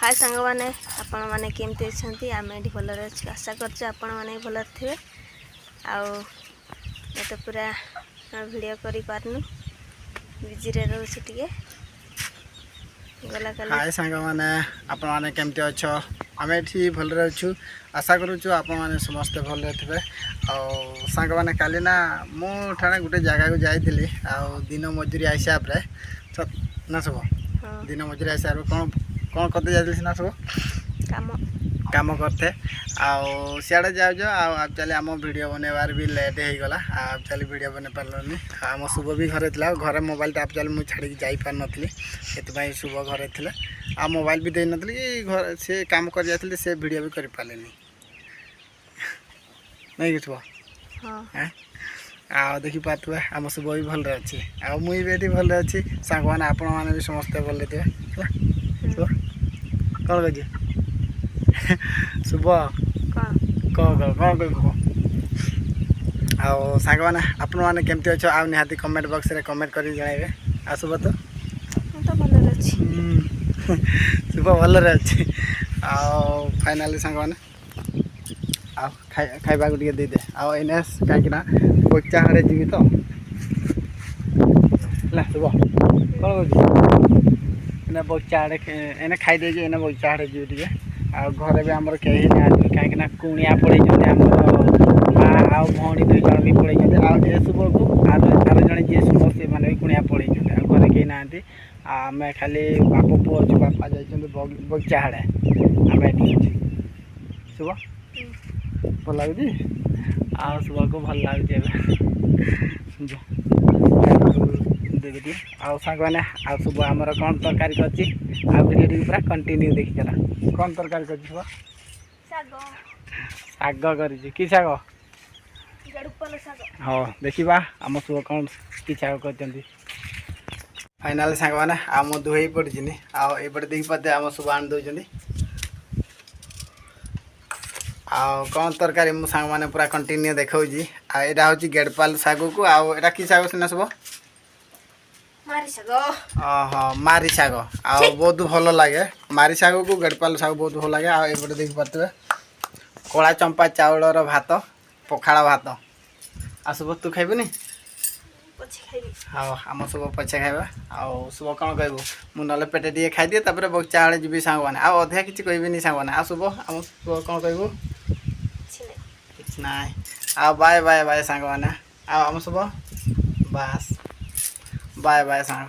हाय सांग मैंने आपण मैंने केमती अच्छा आम ये भल अच्छे आशा कर भल थे तो पूरा वीडियो कर पारनु बिजी रे रोचे टिके गला कल हाय सांग मैंने आपण मैंने केमती अच्छ आम ये भल अच्छु आशा करुचु आपण मैंने समस्ते भल थे सांग मैंने काली ना मुझे गोटे जगह को जाइली दिन मजूरी हिसाब से ना सब दिन मजूरी हिसाब से कौन कौन करते जाइली ना सब काम काम करते सियाड़े जाऊज आक्चुअली आम वीडियो बनवार भी लेट हो गला आक्चुअली वीडियो बन पार्लनी आम शुभ भी घरे था घरे मोबाइल आक्चुअली मुझे छाड़ी जापार नी से शुभ घरे थे आ मोबाइल भी दे नी कि घर से काम कर जाती से वीडियो भी कर पारे नहीं कि शुभ आ देखी पारे आम शुभ भी भल अच्छी मुई भी भल अच्छी सांग मैंने आपण मैंने भी समस्ते भल थे कौन कह शुभ कौन कह सांग मैंने आपण मैंने केमती अच्छे आ निहाती कमेंट बॉक्स रे कमेंट कर जनइबे आ शुभ तो भल अच्छी शुभ भल अच्छी फाइनाली सांग मैंने खाइबा को दे दे आने कहीं बच्चा हाड़े जी तो शुभ कौन कह बच्चा हाड़े एने खाई दे एने बच्चा हाड़े जी टे घरे भी आमर कहीं ना कहीं कुणिया पड़े आम माँ आ भौणी दुई जन भी पड़े ए शुभ को आर जड़े जी शुभ से मैंने भी कुणिया पड़े घरे कहीं ना आम खाली बाप पुओ अच्छे बापा जा बच्चा हाड़े आम ये शुभ भल लगुच आ शुभ को भल लगुच देवी सांग मैंने आ शुभ आमर कौन तरकारी कर पूरा कंटिन्यू देखी चला कौन तरकारी कर शाग कर कि शाग हाँ देखा आम शुभ कौन कि शाग कर फाइनाल सांग मैंने आम दुहे पड़ी आईपटे देखी पाते आम शुभ आनी दौरान कौन तरकारी मु सांग मैंने पूरा कंटिन्यू देखा यहाँ हूँ गेड़पाल शाग को आटा कि शाग सीना सब हाँ मारी शाग आ बहुत भल लगे मारी शाग को गेड़पाल शाग बहुत भल लगे आईपटे देखी पारे कला चंपा चाउलर भात पखाड़ भात आ शुभ तू खाइबुनि हाँ आम शुभ पछे खाइबा शुभ कौन कहबू मुझे पेटे टे खाई तापर बगीचा आड़े जी सांग मैंने अधिका किसी कहबी सांग मैंने शुभ आम शुभ कौन कहबू किछ ना बाय बाय बाय सांग मैंने आम शुभ बास बाय बाय सांग।